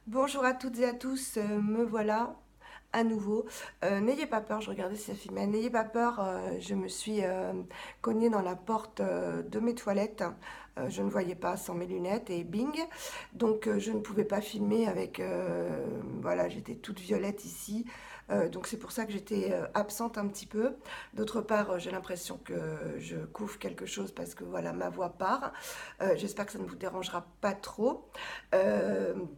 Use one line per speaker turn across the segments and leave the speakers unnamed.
Bonjour à toutes et à tous, me voilà à nouveau. N'ayez pas peur, je regardais si ça filmait. N'ayez pas peur, je me suis cognée dans la porte de mes toilettes. Je ne voyais pas sans mes lunettes et bing. Donc je ne pouvais pas filmer avec. Voilà, j'étais toute violette ici. Donc c'est pour ça que j'étais absente un petit peu. D'autre part, j'ai l'impression que je couvre quelque chose parce que voilà, ma voix part. J'espère que ça ne vous dérangera pas trop.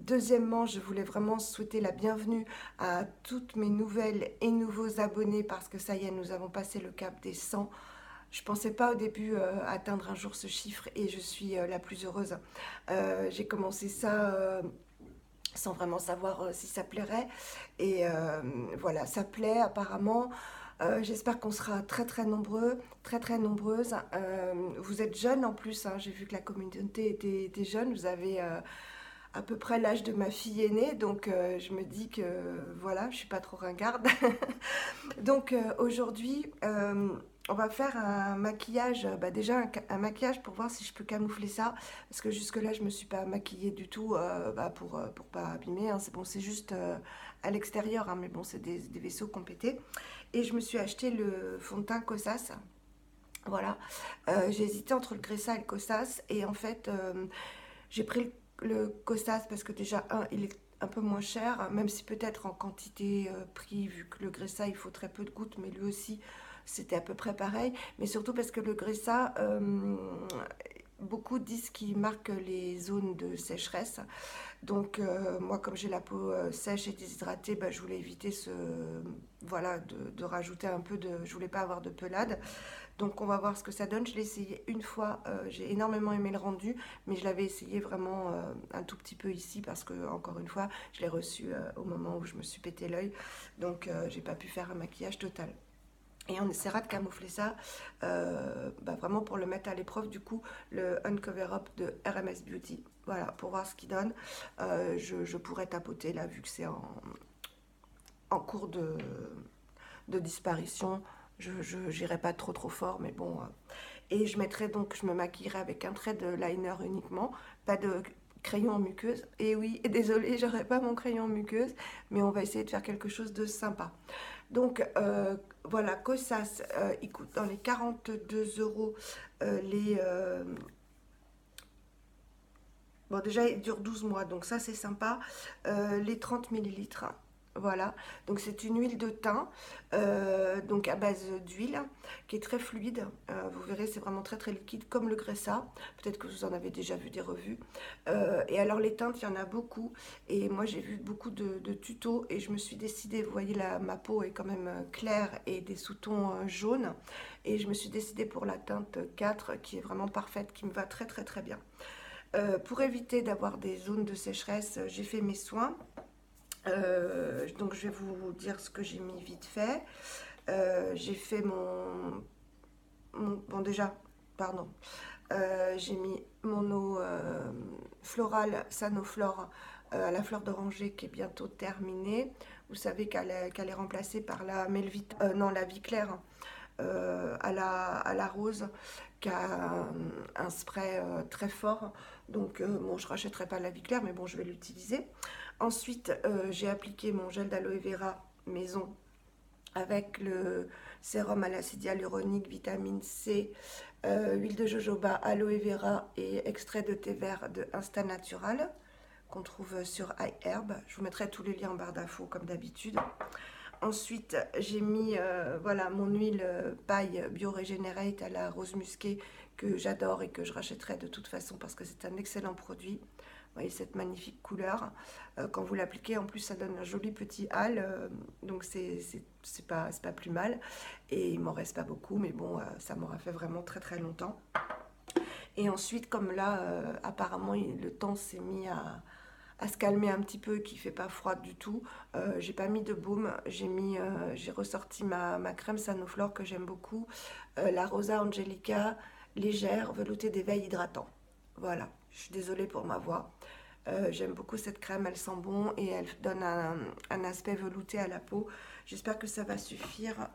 Deuxièmement, je voulais vraiment souhaiter la bienvenue à toutes mes nouvelles et nouveaux abonnés parce que ça y est, nous avons passé le cap des 100. Je ne pensais pas au début atteindre un jour ce chiffre et je suis la plus heureuse. J'ai commencé ça sans vraiment savoir si ça plairait et voilà, ça plaît apparemment. J'espère qu'on sera très très nombreux, très très nombreuses. Vous êtes jeunes en plus, hein, j'ai vu que la communauté était jeune. Vous avez à peu près l'âge de ma fille aînée, donc je me dis que voilà, je suis pas trop ringarde. Donc aujourd'hui, on va faire un maquillage, déjà un maquillage pour voir si je peux camoufler ça, parce que jusque-là je me suis pas maquillée du tout pour pas abîmer, hein. C'est bon, c'est juste à l'extérieur, hein, mais bon, c'est des vaisseaux qui ont pété. Et je me suis acheté le fond de teint Kosas. Voilà. J'ai hésité entre le Gressa et le Kosas, et en fait, j'ai pris le Costas parce que déjà, il est un peu moins cher, même si peut-être en quantité prix, vu que le Gressa, il faut très peu de gouttes, mais lui aussi, c'était à peu près pareil. Mais surtout parce que le Gressa, beaucoup disent qu'il marque les zones de sécheresse. Donc moi, comme j'ai la peau sèche et déshydratée, je voulais éviter voilà, de rajouter un peu de... Je voulais pas avoir de pelade. Donc on va voir ce que ça donne. Je l'ai essayé une fois, j'ai énormément aimé le rendu, mais je l'avais essayé vraiment un tout petit peu ici parce que, encore une fois, je l'ai reçu au moment où je me suis pété l'œil. Donc j'ai pas pu faire un maquillage total. Et on essaiera de camoufler ça vraiment pour le mettre à l'épreuve, du coup, le Uncover Up de RMS Beauty. Voilà, pour voir ce qu'il donne. Je pourrais tapoter là, vu que c'est en cours de disparition. Je n'irai pas trop trop fort, mais bon. Et je mettrai donc, je me maquillerai avec un trait de liner uniquement, pas de crayon en muqueuse. Et oui, désolée, j'aurai pas mon crayon en muqueuse, mais on va essayer de faire quelque chose de sympa. Donc voilà, Kosas, il coûte dans les 42 euros les... bon, déjà, il dure 12 mois, donc ça, c'est sympa. Les 30 millilitres. Voilà, donc c'est une huile de thym, donc à base d'huile, qui est très fluide. Vous verrez, c'est vraiment très très liquide, comme le Gressa. Peut-être que vous en avez déjà vu des revues. Et alors les teintes, il y en a beaucoup. Et moi, j'ai vu beaucoup de tutos et je me suis décidée, vous voyez, là, ma peau est quand même claire et des sous-tons jaunes. Et je me suis décidée pour la teinte 4, qui est vraiment parfaite, qui me va très très très bien. Pour éviter d'avoir des zones de sécheresse, j'ai fait mes soins. Donc je vais vous dire ce que j'ai mis vite fait. J'ai fait bon déjà, pardon. J'ai mis mon eau florale Sanoflore à la fleur d'oranger qui est bientôt terminée. Vous savez qu'elle est remplacée par la Melvite, non, la vie claire à la rose qui a un spray très fort. Donc bon, je rachèterai pas la vie claire, mais bon, je vais l'utiliser. Ensuite, j'ai appliqué mon gel d'aloe vera maison avec le sérum à l'acide hyaluronique, vitamine C, huile de jojoba, aloe vera et extrait de thé vert de Insta Natural qu'on trouve sur iHerb. Je vous mettrai tous les liens en barre d'infos comme d'habitude. Ensuite, j'ai mis voilà, mon huile paille bio-régénérate à la rose musquée que j'adore et que je rachèterai de toute façon parce que c'est un excellent produit. Vous voyez cette magnifique couleur. Quand vous l'appliquez, en plus, ça donne un joli petit hâle. Donc, c'est pas plus mal. Et il m'en reste pas beaucoup, mais bon, ça m'aura fait vraiment très très longtemps. Et ensuite, comme là, apparemment, le temps s'est mis à se calmer un petit peu, qui fait pas froid du tout. J'ai pas mis de baume, j'ai ressorti ma crème Sanoflore que j'aime beaucoup, la Rosa Angelica légère veloutée d'éveil hydratant. Voilà, je suis désolée pour ma voix. J'aime beaucoup cette crème, elle sent bon et elle donne un aspect velouté à la peau. J'espère que ça va suffire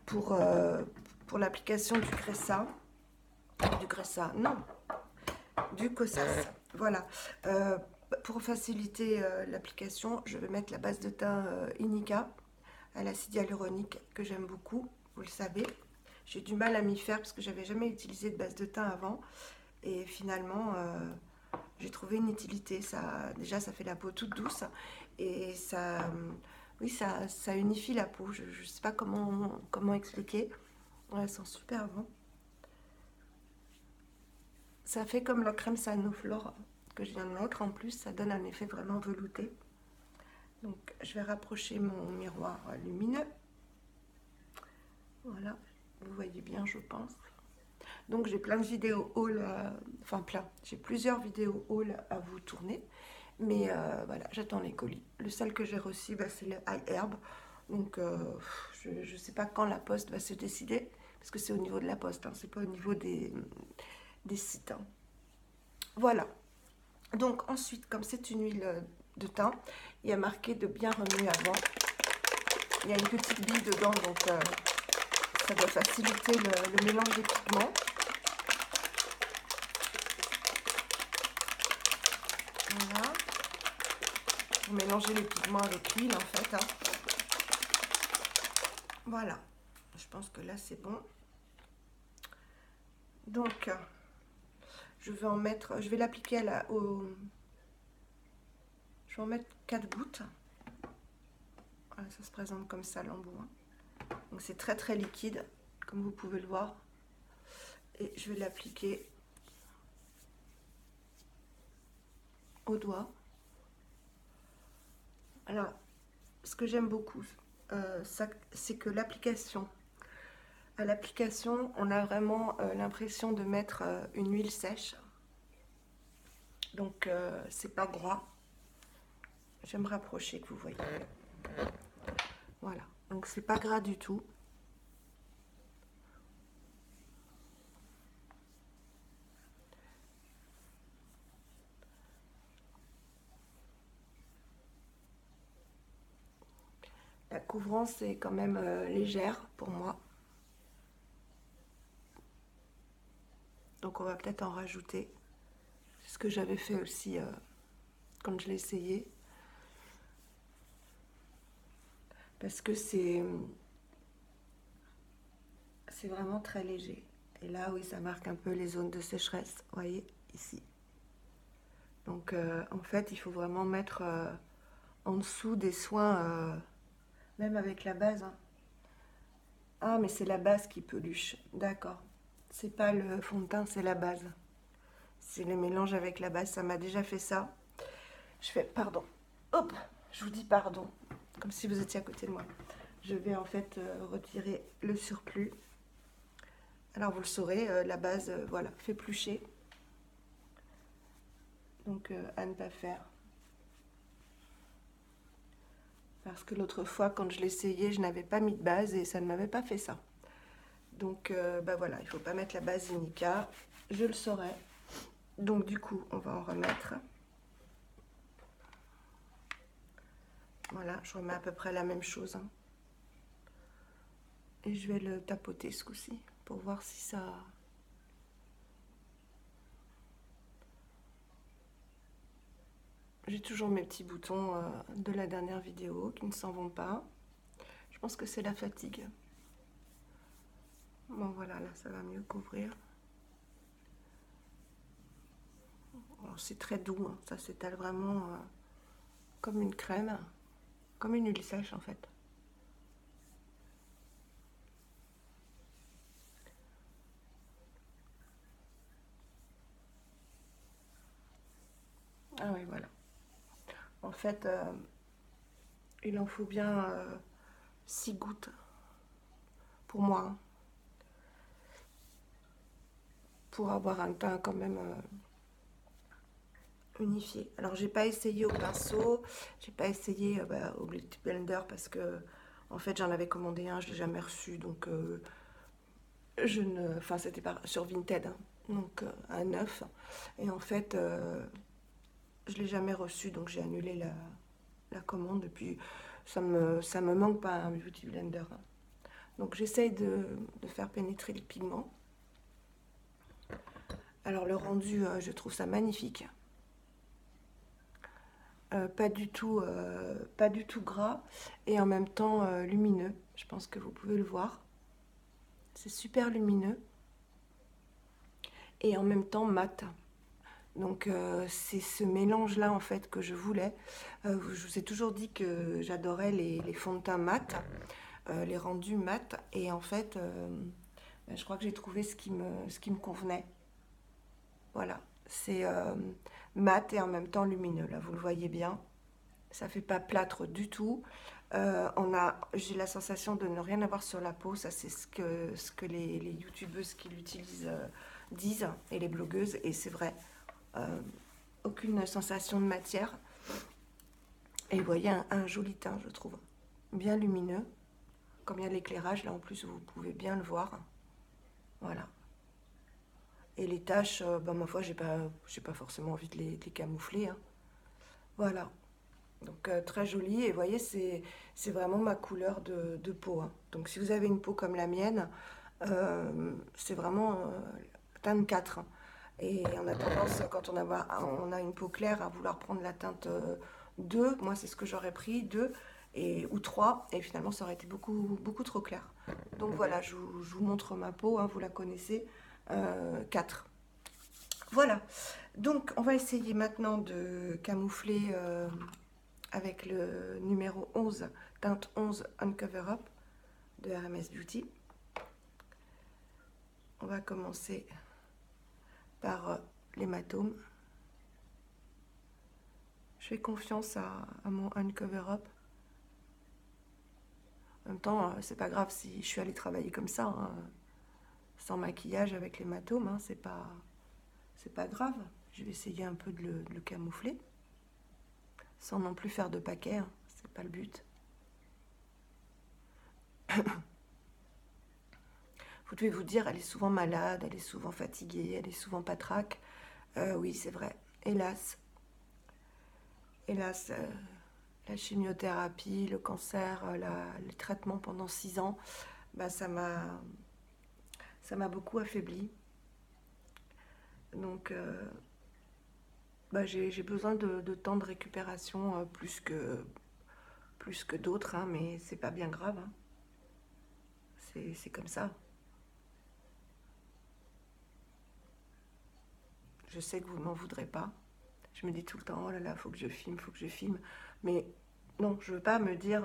pour, euh, pour l'application du Gressa. Du Gressa, non, du Kosas. Voilà. pour faciliter l'application, je vais mettre la base de teint Inica à l'acide hyaluronique que j'aime beaucoup, vous le savez. J'ai du mal à m'y faire parce que j'avais jamais utilisé de base de teint avant. Et finalement, j'ai trouvé une utilité. Déjà, ça fait la peau toute douce et oui, ça unifie la peau. Je ne sais pas comment expliquer. Ouais, elles sont super bon. Ça fait comme la crème Sanoflore que je viens de mettre. En plus, ça donne un effet vraiment velouté. Donc, je vais rapprocher mon miroir lumineux. Voilà, vous voyez bien, je pense. Donc, j'ai plein de vidéos haul, enfin plein. J'ai plusieurs vidéos haul à vous tourner. Mais voilà, j'attends les colis. Le seul que j'ai reçu, bah, c'est le High Herb. Donc, je ne sais pas quand la poste va se décider. Parce que c'est au niveau de la poste, hein, c'est pas au niveau des sites. Hein. Voilà. Donc, ensuite, comme c'est une huile de thym, il y a marqué de bien remuer avant. Il y a une petite bille dedans, donc ça doit faciliter le mélange des pigments. Voilà. Vous mélangez les pigments avec l'huile en fait. Hein. Voilà. Je pense que là c'est bon. Donc, je vais l'appliquer je vais en mettre 4 gouttes. Voilà, ça se présente comme ça l'embout. Donc c'est très très liquide, comme vous pouvez le voir. Et je vais l'appliquer au doigt. Alors, ce que j'aime beaucoup, c'est que à l'application, on a vraiment l'impression de mettre une huile sèche. Donc, c'est pas gras. Je vais me rapprocher que vous voyez. Voilà, donc c'est pas gras du tout. La couvrance est quand même légère pour moi. Donc on va peut-être en rajouter. C'est ce que j'avais fait aussi quand je l'ai essayé. Parce que c'est vraiment très léger. Et là, oui, ça marque un peu les zones de sécheresse. Vous voyez, ici. Donc en fait, il faut vraiment mettre en dessous des soins, même avec la base. Hein. Ah, mais c'est la base qui peluche. D'accord. C'est pas le fond de teint, c'est la base. C'est le mélange avec la base. Ça m'a déjà fait ça. Je fais pardon. Hop, je vous dis pardon. Comme si vous étiez à côté de moi. Je vais en fait retirer le surplus. Alors vous le saurez, la base, voilà, fait plucher. Donc à ne pas faire. Parce que l'autre fois, quand je l'essayais, je n'avais pas mis de base et ça ne m'avait pas fait ça. Donc bah voilà, il ne faut pas mettre la base Inica. Je le saurai. Donc du coup, on va en remettre. Voilà, je remets à peu près la même chose. Hein. Et je vais le tapoter ce coup-ci pour voir si ça... J'ai toujours mes petits boutons de la dernière vidéo qui ne s'en vont pas. Je pense que c'est la fatigue. Bon voilà, là ça va mieux couvrir. C'est très doux, hein. Ça s'étale vraiment comme une crème, comme une huile sèche en fait. Ah oui, voilà. En fait, il en faut bien 6 gouttes pour moi, hein, pour avoir un teint quand même unifié. Alors, j'ai pas essayé au pinceau, j'ai pas essayé au Beauty Blender parce que en fait, j'en avais commandé un, je l'ai jamais reçu, donc je ne, enfin, c'était pas sur Vinted, hein, donc un neuf. Et en fait, je l'ai jamais reçu, donc j'ai annulé la commande. Depuis, ça me manque pas un Beauty Blender. Hein. Donc j'essaye de faire pénétrer le pigment. Alors le rendu, je trouve ça magnifique. pas du tout gras et en même temps lumineux. Je pense que vous pouvez le voir. C'est super lumineux et en même temps mat. Donc c'est ce mélange-là en fait que je voulais. Je vous ai toujours dit que j'adorais les fonds de teint mat, les rendus mat. Et en fait, ben, je crois que j'ai trouvé ce qui me convenait. Voilà, c'est mat et en même temps lumineux. Là, vous le voyez bien. Ça fait pas plâtre du tout. J'ai la sensation de ne rien avoir sur la peau. Ça, c'est ce que les youtubeuses qui l'utilisent disent et les blogueuses. Et c'est vrai. Euh, Aucune sensation de matière. Et vous voyez un joli teint, je trouve. Bien lumineux. Comme il y a l'éclairage, là en plus, vous pouvez bien le voir. Voilà. Et les taches, bah, ma foi, j'ai pas forcément envie de les camoufler, hein. Voilà. Donc très joli. Et vous voyez, c'est vraiment ma couleur de peau, hein. Donc si vous avez une peau comme la mienne, c'est vraiment teinte 4. Et on a tendance, quand on a une peau claire, à vouloir prendre la teinte 2. Moi, c'est ce que j'aurais pris, 2 ou 3. Et finalement, ça aurait été beaucoup trop clair. Donc voilà, je vous montre ma peau, hein, vous la connaissez, 4. Voilà. Donc, on va essayer maintenant de camoufler avec le numéro 11, teinte 11 Uncover Up de RMS Beauty. On va commencer par l'hématome. Je fais confiance à mon Uncover Up. En même temps, c'est pas grave si je suis allée travailler comme ça, hein, sans maquillage avec l'hématome, hein, c'est pas grave. Je vais essayer un peu de le camoufler, sans non plus faire de paquet, hein, c'est pas le but. Vous devez vous dire, elle est souvent malade, elle est souvent fatiguée, elle est souvent patraque. Oui, c'est vrai. Hélas, hélas, la chimiothérapie, le cancer, les traitements pendant 6 ans, bah, ça m'a beaucoup affaibli. Donc, bah, j'ai besoin de temps de récupération plus que d'autres, hein, mais c'est pas bien grave, hein. C'est comme ça. Je sais que vous ne m'en voudrez pas. Je me dis tout le temps, oh là là, faut que je filme, faut que je filme. Mais non, je veux pas me dire,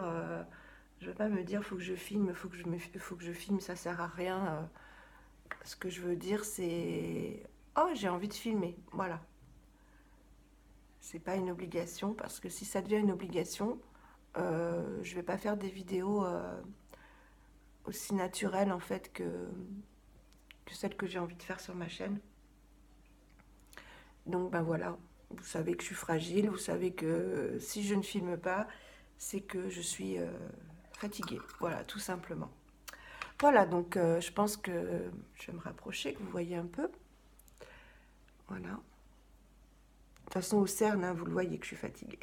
faut que je filme, faut que je filme, ça sert à rien. Ce que je veux dire, c'est, oh, j'ai envie de filmer. Voilà. C'est pas une obligation parce que si ça devient une obligation, je vais pas faire des vidéos aussi naturelles en fait que celles que j'ai envie de faire sur ma chaîne. Donc ben voilà, vous savez que je suis fragile, vous savez que si je ne filme pas, c'est que je suis fatiguée. Voilà, tout simplement. Voilà, donc je pense que je vais me rapprocher, que vous voyez un peu. Voilà. De toute façon, au cerne, hein, vous le voyez que je suis fatiguée.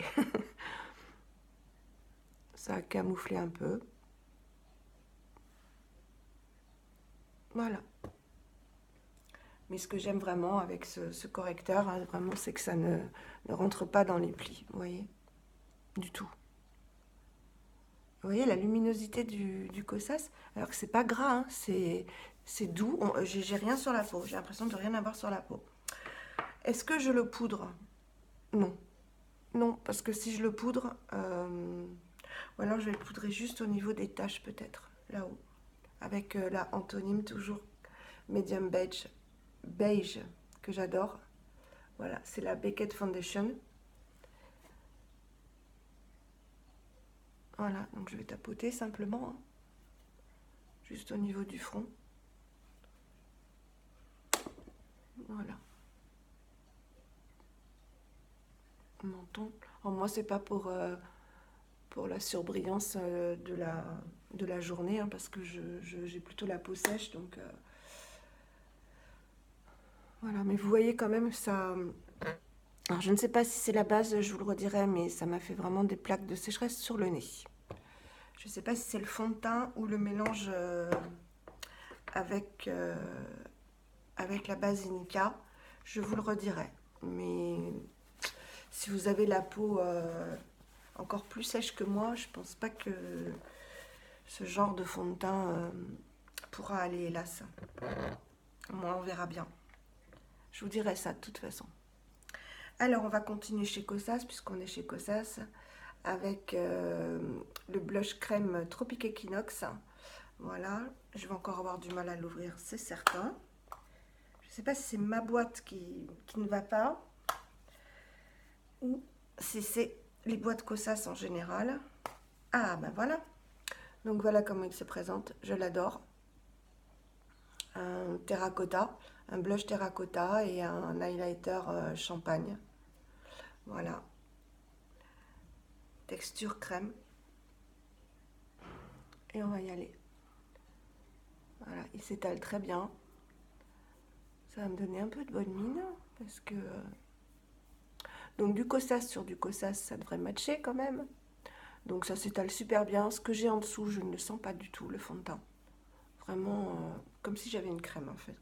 Ça a camouflé un peu. Voilà. Mais ce que j'aime vraiment avec ce correcteur, hein, vraiment, c'est que ça ne rentre pas dans les plis, vous voyez, du tout. Vous voyez la luminosité du Kosas, alors que c'est pas gras, hein, c'est doux. J'ai rien sur la peau, j'ai l'impression de rien avoir sur la peau. Est-ce que je le poudre? Non. Non, parce que si je le poudre, ou alors je vais le poudrer juste au niveau des taches peut-être, là-haut. Avec la Antonyme, toujours medium beige que j'adore. Voilà, c'est la Beckett Foundation. Voilà, donc je vais tapoter simplement, hein, juste au niveau du front. Voilà. Menton. Alors moi, c'est pas pour la surbrillance de la journée, hein, parce que j'ai plutôt la peau sèche, donc voilà. Mais vous voyez quand même ça. Alors je ne sais pas si c'est la base, je vous le redirai, mais ça m'a fait vraiment des plaques de sécheresse sur le nez. Je ne sais pas si c'est le fond de teint ou le mélange avec, avec la base Inica. Je vous le redirai. Mais Si vous avez la peau encore plus sèche que moi, je pense pas que ce genre de fond de teint pourra aller, hélas. Moi, on verra bien. Je vous dirai ça de toute façon. Alors, on va continuer chez Kosas, puisqu'on est chez Kosas, avec le blush crème Tropic Equinox. Voilà, je vais encore avoir du mal à l'ouvrir, c'est certain. Je ne sais pas si c'est ma boîte qui ne va pas, ou si c'est les boîtes Kosas en général. Ah, ben voilà. Donc voilà comment il se présente, je l'adore. Un terracotta, un blush terracotta et un highlighter champagne. Voilà. Texture crème. Et on va y aller. Voilà, il s'étale très bien. Ça va me donner un peu de bonne mine parce que... Donc du Kosas sur du Kosas, ça devrait matcher quand même. Donc ça s'étale super bien. Ce que j'ai en dessous, je ne le sens pas du tout, le fond de teint. Vraiment comme si j'avais une crème en fait.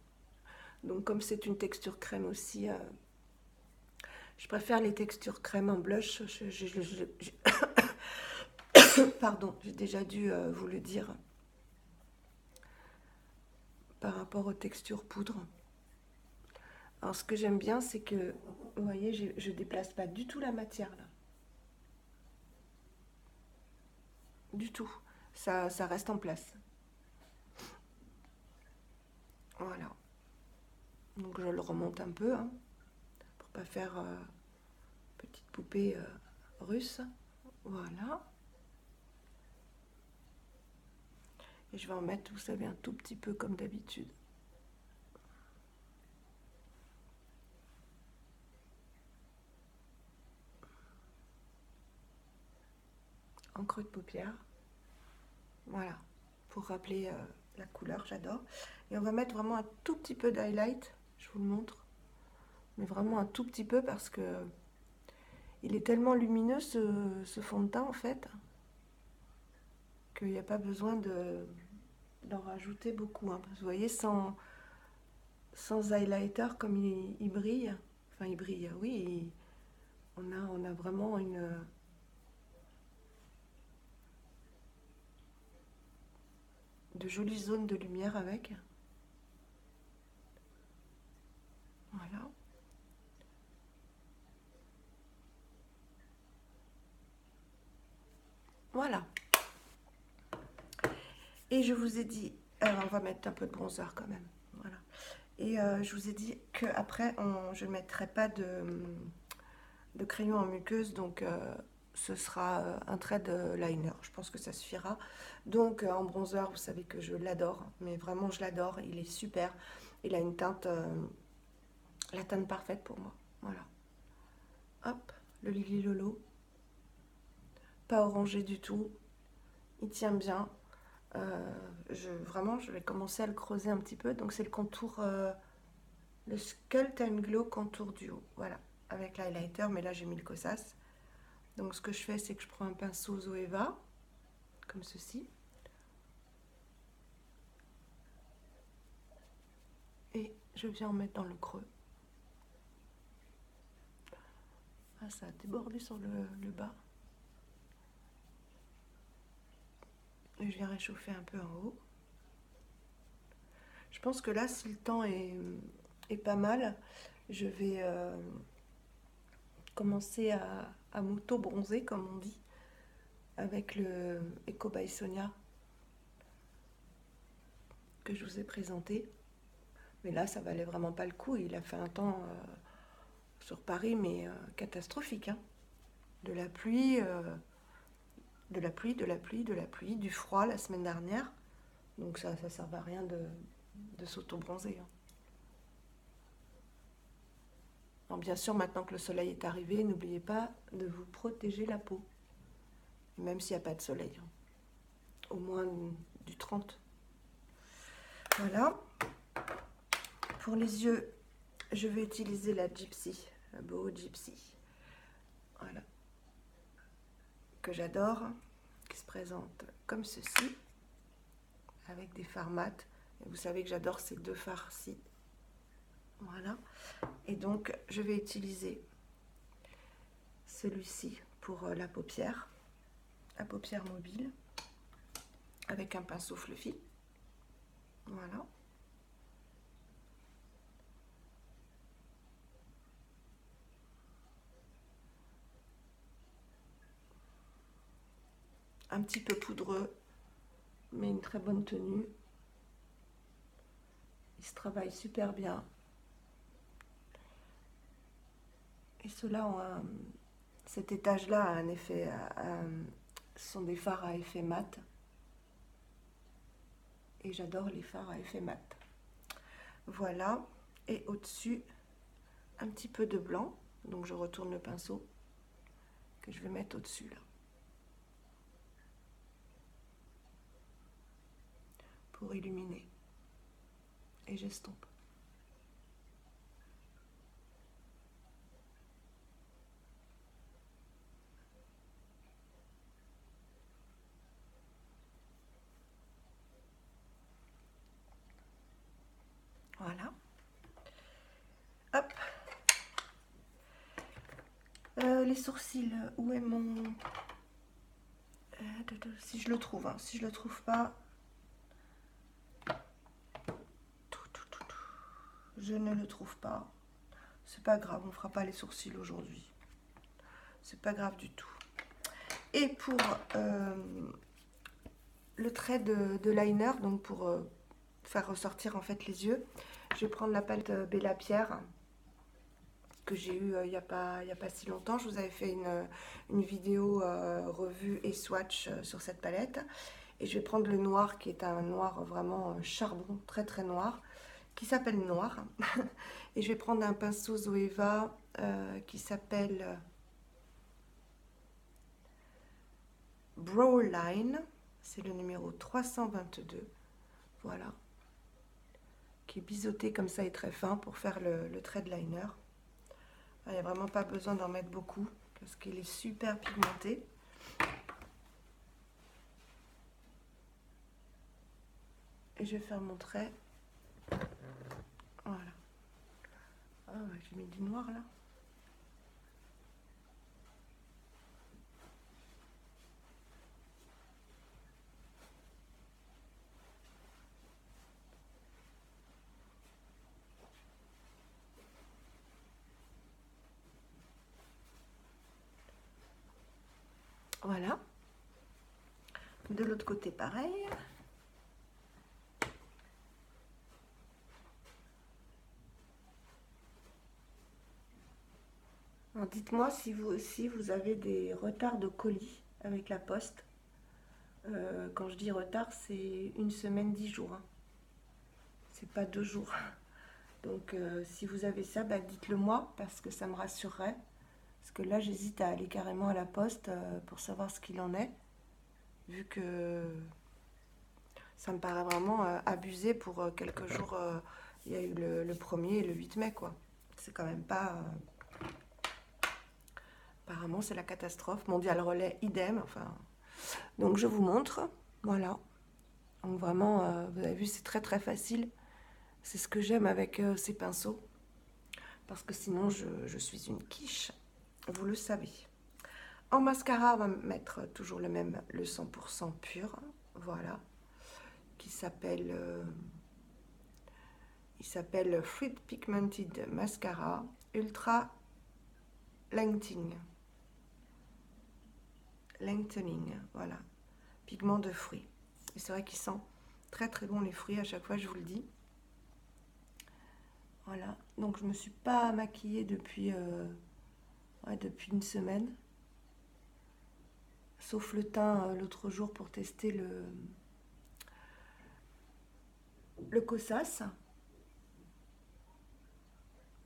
Donc comme c'est une texture crème aussi, je préfère les textures crème en blush. Pardon, j'ai déjà dû vous le dire par rapport aux textures poudre. Alors ce que j'aime bien, c'est que, vous voyez, je déplace pas du tout la matière là. Du tout. Ça reste en place. Voilà. Donc je le remonte un peu, hein, pour pas faire petite poupée russe. Voilà. Et je vais en mettre, vous savez, un tout petit peu comme d'habitude. En creux de paupière. Voilà. Pour rappeler la couleur, j'adore. Et on va mettre vraiment un tout petit peu d'highlight. Je vous le montre. Mais vraiment un tout petit peu parce que il est tellement lumineux ce fond de teint en fait qu'il n'y a pas besoin d'en rajouter beaucoup. Hein. Parce que vous voyez, sans highlighter, comme il brille, enfin il brille, oui, on a vraiment de jolies zones de lumière avec. Voilà. Voilà. Et je vous ai dit, on va mettre un peu de bronzer quand même. Voilà. Et je vous ai dit qu'après, je ne mettrai pas de crayon en muqueuse, donc ce sera un trait de liner. Je pense que ça suffira. Donc en bronzer, vous savez que je l'adore, mais vraiment je l'adore. Il est super. Il a une teinte, la teinte parfaite pour moi. Voilà. Hop, le Lily Lolo. Pas orangé du tout. Il tient bien. Vraiment, je vais commencer à le creuser un petit peu. Donc c'est le contour, le Sculpt and Glow contour du haut. Voilà, avec l'highlighter, mais là j'ai mis le Kosas. Donc ce que je fais, c'est que je prends un pinceau Zoeva, comme ceci. Et je viens en mettre dans le creux. Ah, ça a débordé sur le bas. Et je viens réchauffer un peu en haut. Je pense que là, si le temps est pas mal, je vais commencer à m'auto-bronzer, comme on dit, avec le Eco by Sonia que je vous ai présenté. Mais là, ça valait vraiment pas le coup. Il a fait un temps sur Paris, mais catastrophique. Hein. De la pluie, de la pluie, de la pluie, de la pluie, du froid la semaine dernière. Donc ça ne sert à rien de s'auto-bronzer. Hein. Alors bien sûr, maintenant que le soleil est arrivé, n'oubliez pas de vous protéger la peau. Même s'il n'y a pas de soleil. Hein. Au moins du 30. Voilà. Pour les yeux, je vais utiliser la Gypsy, la Boho Gypsy. Voilà. Que j'adore, qui se présente comme ceci, avec des fards mat. Et vous savez que j'adore ces deux fards-ci. Voilà. Et donc, je vais utiliser celui-ci pour la paupière mobile, avec un pinceau fluffy. Voilà. Un petit peu poudreux, mais une très bonne tenue. Il se travaille super bien. Et ceux-là ont cet étage-là a un effet, ce sont des fards à effet mat. Et j'adore les fards à effet mat. Voilà. Et au-dessus, un petit peu de blanc. Donc je retourne le pinceau que je vais mettre au-dessus là. Pour illuminer. Et j'estompe. Voilà. Hop. Les sourcils, où est mon... si je le trouve, hein. Si je le trouve pas... Je ne le trouve pas. C'est pas grave, on fera pas les sourcils aujourd'hui. C'est pas grave du tout. Et pour le trait de liner, donc pour faire ressortir en fait les yeux, je vais prendre la palette Bella Pierre que j'ai eu il n'y a pas si longtemps. Je vous avais fait une vidéo revue et swatch sur cette palette. Et je vais prendre le noir qui est un noir vraiment charbon, très très noir, qui s'appelle Noir. Et je vais prendre un pinceau Zoeva qui s'appelle Browline. C'est le numéro 322. Voilà. Qui est biseauté comme ça et très fin pour faire le trait de liner. Il n'y a vraiment pas besoin d'en mettre beaucoup parce qu'il est super pigmenté. Et je vais faire mon trait. Voilà. Ah ouais, j'ai mis du noir là. Voilà. De l'autre côté, pareil. Dites-moi si vous aussi vous avez des retards de colis avec la poste. Quand je dis retard, c'est une semaine, 10 jours. Hein. C'est pas 2 jours. Donc si vous avez ça, bah, dites-le moi parce que ça me rassurerait. Parce que là, j'hésite à aller carrément à la poste pour savoir ce qu'il en est. Vu que ça me paraît vraiment abusé pour quelques jours. Il y a eu le 1er et le 8 mai, quoi. C'est quand même pas... apparemment, c'est la catastrophe. Mondial Relais, idem. Enfin, donc, je vous montre. Voilà. Donc, vraiment, vous avez vu, c'est très, très facile. C'est ce que j'aime avec ces pinceaux. Parce que sinon, je suis une quiche. Vous le savez. En mascara, on va mettre toujours le même, le 100% pur. Voilà. Qui s'appelle... il s'appelle Fruit Pigmented Mascara Ultra Lengthening. Voilà. Pigment de fruits. Et c'est vrai qu'il sent très très bon les fruits à chaque fois, je vous le dis. Voilà. Donc je me suis pas maquillée depuis, depuis une semaine. Sauf le teint l'autre jour pour tester le Kosas.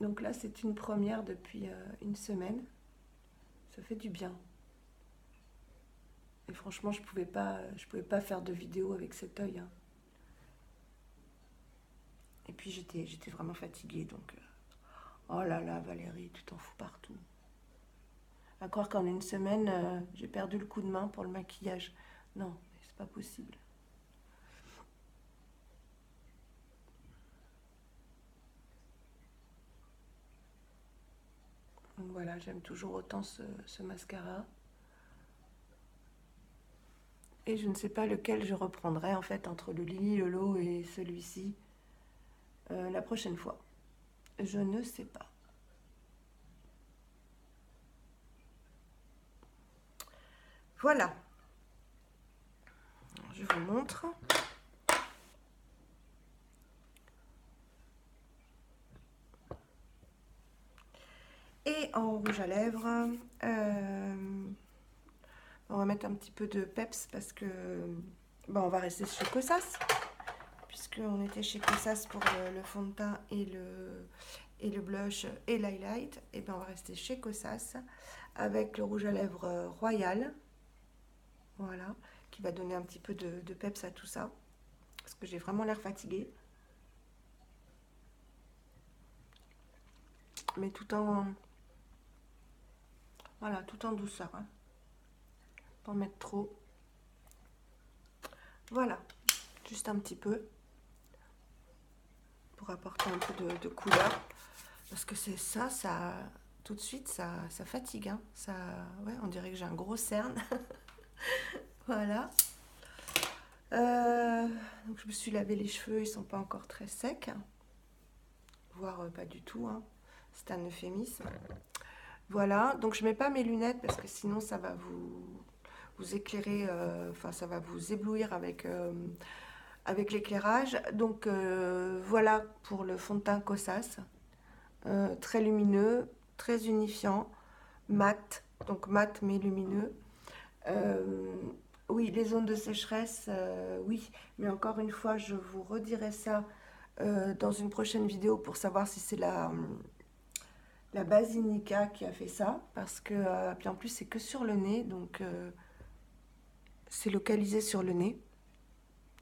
Donc là, c'est une première depuis une semaine. Ça fait du bien. Et franchement, je pouvais pas faire de vidéo avec cet œil. Hein. Et puis j'étais vraiment fatiguée, donc... oh là là, Valérie, tu t'en fous partout. À croire qu'en une semaine, j'ai perdu le coup de main pour le maquillage. Non, c'est pas possible. Donc voilà, j'aime toujours autant ce mascara. Et je ne sais pas lequel je reprendrai en fait entre le Lily Lolo et celui-ci la prochaine fois. Je ne sais pas. Voilà, je vous montre. Et en rouge à lèvres, on va mettre un petit peu de peps parce que bon, on va rester chez Kosas. Puisqu'on était chez Kosas pour le fond de teint et le blush et l'highlight. Et bien on va rester chez Kosas avec le rouge à lèvres Royal. Voilà, qui va donner un petit peu de peps à tout ça. Parce que j'ai vraiment l'air fatiguée. Mais tout en... Voilà, tout en douceur. Hein. Pas en mettre trop. Voilà, juste un petit peu. Pour apporter un peu de couleur. Parce que c'est ça, tout de suite, ça fatigue. Hein. Ça, ouais, on dirait que j'ai un gros cerne. Voilà. Donc je me suis lavé les cheveux, ils sont pas encore très secs. Voire pas du tout. Hein. C'est un euphémisme. Voilà, donc je mets pas mes lunettes parce que sinon ça va vous éclairer, enfin ça va vous éblouir avec l'éclairage. Donc voilà pour le fond de teint Kosas. Très lumineux, très unifiant, mat, donc mat mais lumineux. Oui, les zones de sécheresse, oui, mais encore une fois, je vous redirai ça dans une prochaine vidéo pour savoir si c'est la Basinica qui a fait ça, parce que, puis en plus, c'est que sur le nez, donc c'est localisé sur le nez.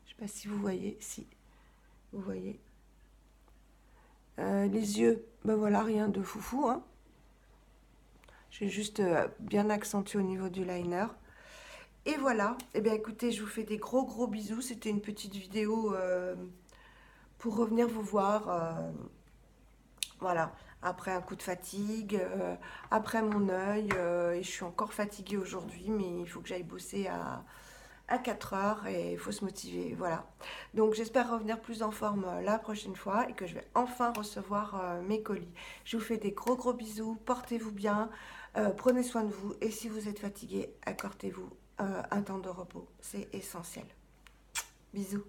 Je sais pas si vous voyez, si vous voyez. Les yeux, ben voilà, rien de foufou, hein. J'ai juste bien accentué au niveau du liner. Et voilà, et bien écoutez, je vous fais des gros bisous. C'était une petite vidéo pour revenir vous voir. Voilà, après un coup de fatigue, après mon œil. Et je suis encore fatiguée aujourd'hui, mais il faut que j'aille bosser à 4 heures et il faut se motiver. Voilà. Donc j'espère revenir plus en forme la prochaine fois et que je vais enfin recevoir mes colis. Je vous fais des gros bisous. Portez-vous bien. Prenez soin de vous. Et si vous êtes fatigué, accordez-vous un temps de repos. C'est essentiel. Bisous.